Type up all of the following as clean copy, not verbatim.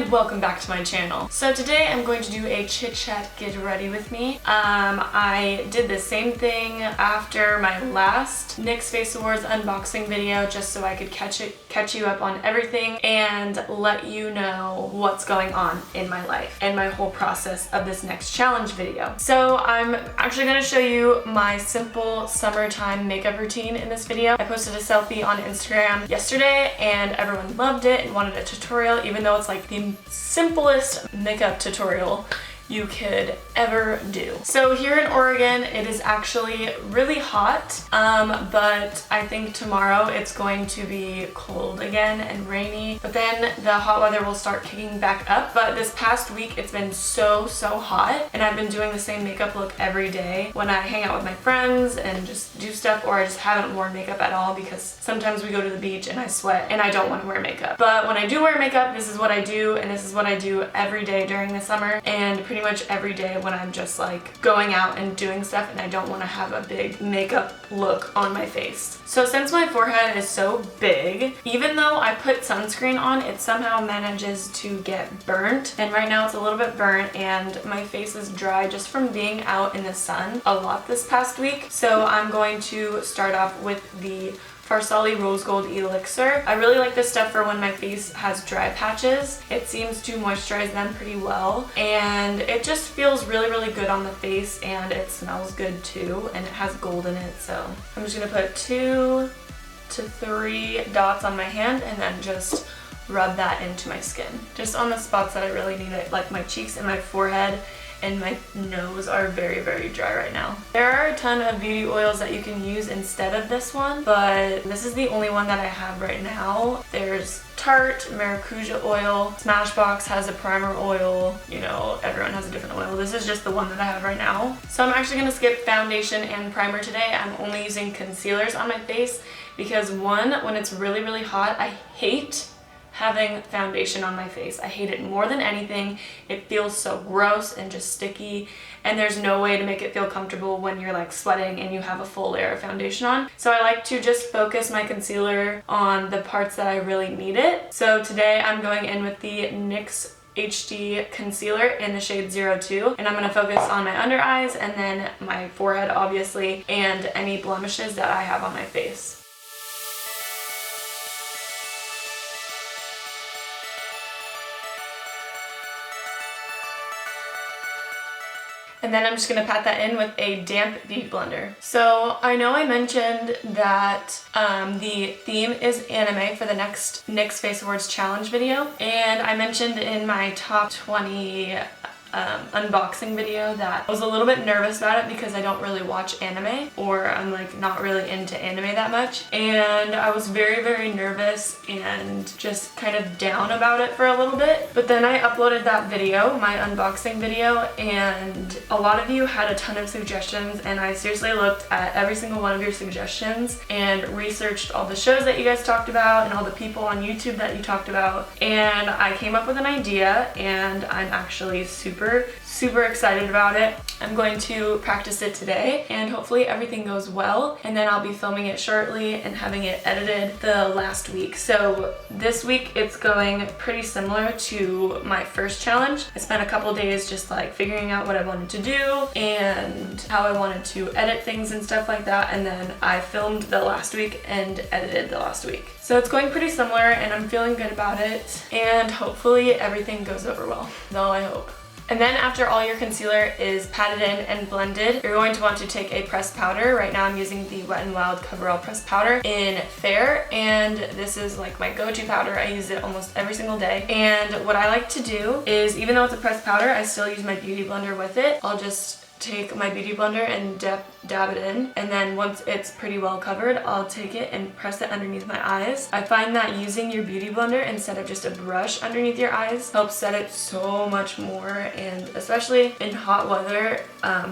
and welcome back to my channel. So today I'm going to do a chit chat get ready with me. I did the same thing after my last Nyx Face Awards unboxing video just so I could catch you up on everything and let you know what's going on in my life and my whole process of this next challenge video. So I'm actually going to show you my simple summertime makeup routine in this video. I posted a selfie on Instagram yesterday and everyone loved it and wanted a tutorial, even though it's like the simplest makeup tutorial you could ever do. So here in Oregon, it is actually really hot, but I think tomorrow it's going to be cold again and rainy, but then the hot weather will start kicking back up. But this past week, it's been so hot, and I've been doing the same makeup look every day when I hang out with my friends and just do stuff, or I just haven't worn makeup at all because sometimes we go to the beach and I sweat and I don't want to wear makeup. But when I do wear makeup, this is what I do, and this is what I do every day during the summer, and pretty much every day when I'm just like going out and doing stuff and I don't want to have a big makeup look on my face. So since my forehead is so big, even though I put sunscreen on, it somehow manages to get burnt, and right now it's a little bit burnt and my face is dry just from being out in the sun a lot this past week. So I'm going to start off with the Farsali Rose Gold Elixir. I really like this stuff for when my face has dry patches. It seems to moisturize them pretty well, and it just feels really good on the face, and it smells good too, and it has gold in it. So I'm just gonna put 2 to 3 dots on my hand and then just rub that into my skin. Just on the spots that I really need it, like my cheeks and my forehead, and my nose are very dry right now. There are a ton of beauty oils that you can use instead of this one, but this is the only one that I have right now. There's Tarte, Maracuja oil, Smashbox has a primer oil, you know, everyone has a different oil. This is just the one that I have right now. So I'm actually gonna skip foundation and primer today. I'm only using concealers on my face because one, when it's really hot, I hate having foundation on my face. I hate it more than anything. It feels so gross and just sticky, and there's no way to make it feel comfortable when you're like sweating and you have a full layer of foundation on. So I like to just focus my concealer on the parts that I really need it. So today I'm going in with the Nyx HD Concealer in the shade 02, and I'm going to focus on my under eyes and then my forehead obviously, and any blemishes that I have on my face. And then I'm just going to pat that in with a damp beauty blender. So I know I mentioned that the theme is anime for the next Nyx Face Awards challenge video, and I mentioned in my top 20 unboxing video that I was a little bit nervous about it because I don't really watch anime, or I'm like not really into anime that much, and I was very nervous and just kind of down about it for a little bit. But then I uploaded that video, my unboxing video, and a lot of you had a ton of suggestions, and I seriously looked at every single one of your suggestions and researched all the shows that you guys talked about and all the people on YouTube that you talked about, and I came up with an idea, and I'm actually super excited about it. I'm going to practice it today and hopefully everything goes well, and then I'll be filming it shortly and having it edited the last week. So this week it's going pretty similar to my first challenge. I spent a couple days just like figuring out what I wanted to do and how I wanted to edit things and stuff like that, and then I filmed the last week and edited the last week. So it's going pretty similar and I'm feeling good about it, and hopefully everything goes over well. That's all I hope. And then after all your concealer is patted in and blended, you're going to want to take a pressed powder. Right now I'm using the Wet n Wild COVERALL pressed powder in Fair, and this is like my go-to powder. I use it almost every single day. And what I like to do is, even though it's a pressed powder, I still use my beauty blender with it. I'll just take my beauty blender and dab it in, and then once it's pretty well covered, I'll take it and press it underneath my eyes. I find that using your beauty blender instead of just a brush underneath your eyes helps set it so much more, and especially in hot weather,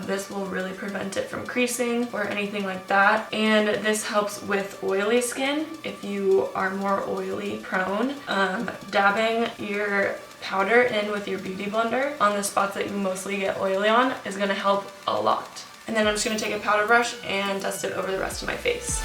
this will really prevent it from creasing or anything like that. And this helps with oily skin if you are more oily prone. Dabbing your powder in with your beauty blender on the spots that you mostly get oily on is going to help a lot. And then I'm just going to take a powder brush and dust it over the rest of my face.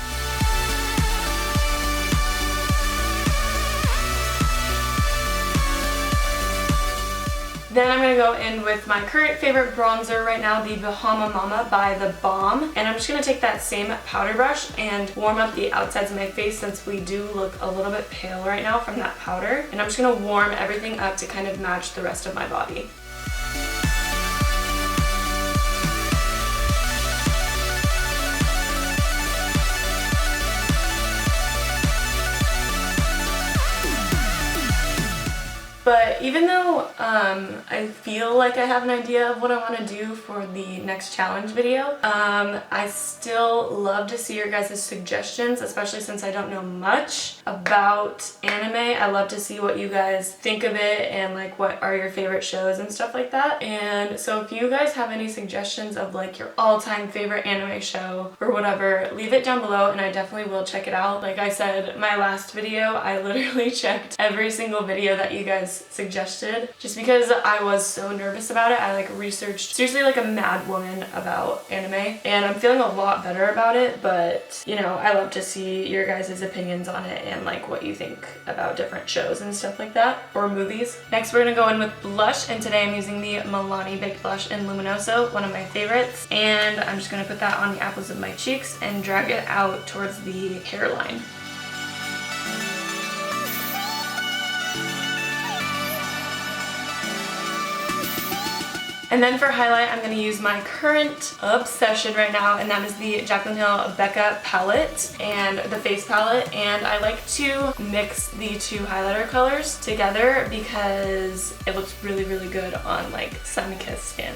Then I'm going to go in with my current favorite bronzer right now, the Bahama by TheBalm. And I'm just going to take that same powder brush and warm up the outsides of my face since we do look a little bit pale right now from that powder. And I'm just going to warm everything up to kind of match the rest of my body. But even though I feel like I have an idea of what I want to do for the next challenge video, I still love to see your guys' suggestions, especially since I don't know much about anime. I love to see what you guys think of it and like what are your favorite shows and stuff like that. And so if you guys have any suggestions of like your all-time favorite anime show or whatever, leave it down below and I definitely will check it out. Like I said, my last video, I literally checked every single video that you guys suggested just because I was so nervous about it. I like researched seriously like a mad woman about anime and I'm feeling a lot better about it, but you know, I love to see your guys' opinions on it and like what you think about different shows and stuff like that, or movies. Next we're gonna go in with blush, and today I'm using the Milani Baked Blush in Luminoso, one of my favorites, and I'm just gonna put that on the apples of my cheeks and drag it out towards the hairline. And then for highlight, I'm going to use my current obsession right now, and that is the Jaclyn Hill Becca palette and the face palette. And I like to mix the two highlighter colors together because it looks really, really good on like sun-kissed skin.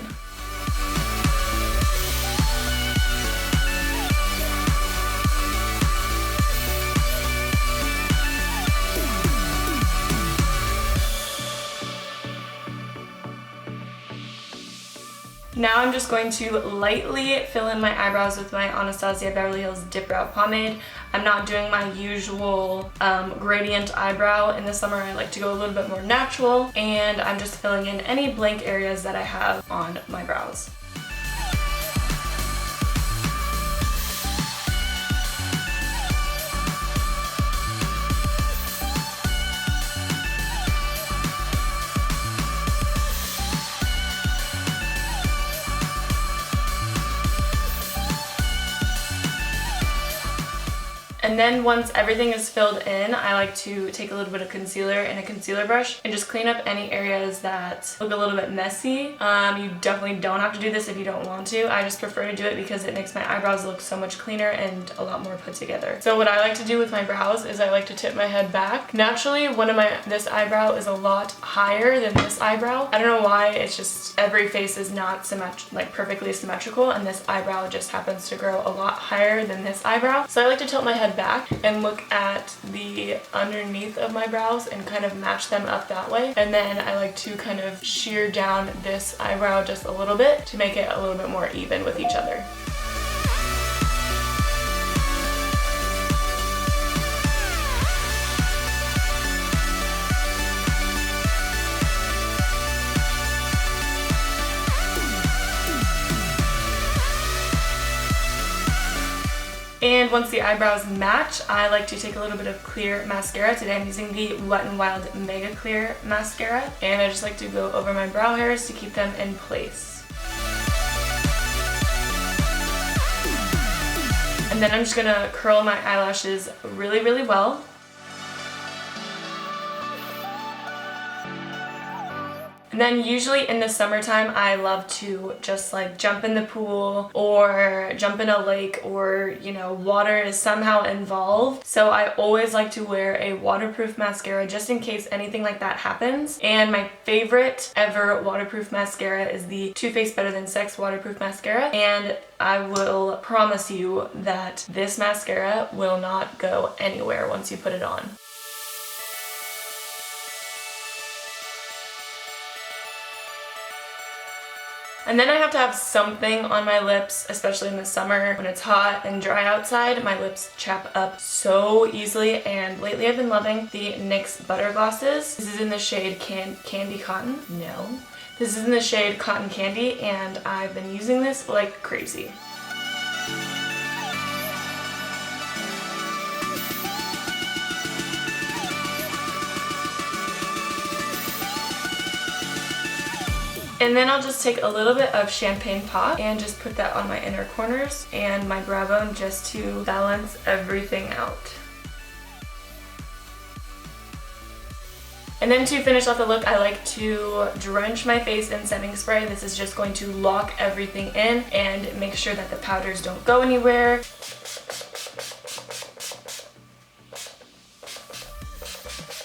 Now I'm just going to lightly fill in my eyebrows with my Anastasia Beverly Hills Dip Brow Pomade. I'm not doing my usual gradient eyebrow. In the summer I like to go a little bit more natural, and I'm just filling in any blank areas that I have on my brows. And then once everything is filled in, I like to take a little bit of concealer and a concealer brush and just clean up any areas that look a little bit messy. You definitely don't have to do this if you don't want to. I just prefer to do it because it makes my eyebrows look so much cleaner and a lot more put together. So what I like to do with my brows is I like to tip my head back. Naturally, this eyebrow is a lot higher than this eyebrow. I don't know why, it's just every face is not perfectly symmetrical, and this eyebrow just happens to grow a lot higher than this eyebrow. So I like to tilt my head back and look at the underneath of my brows and kind of match them up that way. And then I like to kind of shear down this eyebrow just a little bit to make it a little bit more even with each other. And once the eyebrows match, I like to take a little bit of clear mascara. Today I'm using the Wet n Wild Mega Clear Mascara, and I just like to go over my brow hairs to keep them in place. And then I'm just gonna curl my eyelashes really, really well. And then usually in the summertime, I love to just like jump in the pool or jump in a lake, or you know, water is somehow involved. So I always like to wear a waterproof mascara just in case anything like that happens. And my favorite ever waterproof mascara is the TooFaced Better Than Sex waterproof mascara. And I will promise you that this mascara will not go anywhere once you put it on. And then I have to have something on my lips, especially in the summer when it's hot and dry outside. My lips chap up so easily, and lately I've been loving the NYX Butter Glosses. This is in the shade Candy Cotton. No. This is in the shade Cotton Candy, and I've been using this like crazy. And then I'll just take a little bit of champagne pop and just put that on my inner corners and my brow bone just to balance everything out. And then to finish off the look, I like to drench my face in setting spray. This is just going to lock everything in and make sure that the powders don't go anywhere.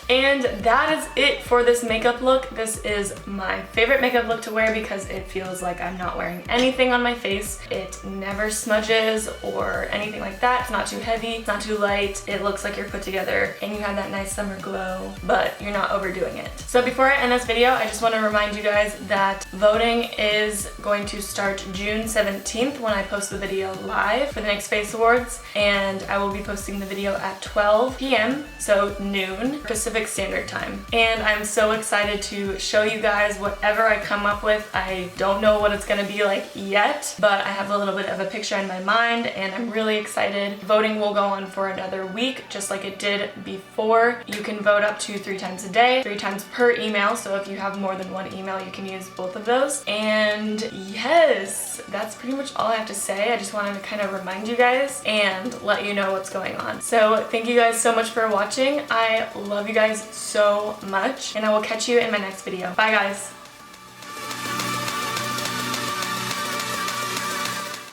And that is it for this makeup look. This is my favorite makeup look to wear because it feels like I'm not wearing anything on my face. It never smudges or anything like that. It's not too heavy, it's not too light. It looks like you're put together and you have that nice summer glow, but you're not overdoing it. So before I end this video, I just want to remind you guys that voting is going to start June 17th when I post the video live for the Nyx Face Awards, and I will be posting the video at 12 p.m., so noon, Pacific Standard Time. And I'm so excited to show you guys whatever I come up with. I don't know what it's gonna be like yet, but I have a little bit of a picture in my mind and I'm really excited. Voting will go on for another week, just like it did before. You can vote up to 3 times a day, 3 times per email, so if you have more than one email, you can use both of those. And yes, that's pretty much all I have to say. I just wanted to kind of remind you guys and let you know what's going on. So thank you guys so much for watching. I love you guys so much, and I will catch you in my next video. Bye guys.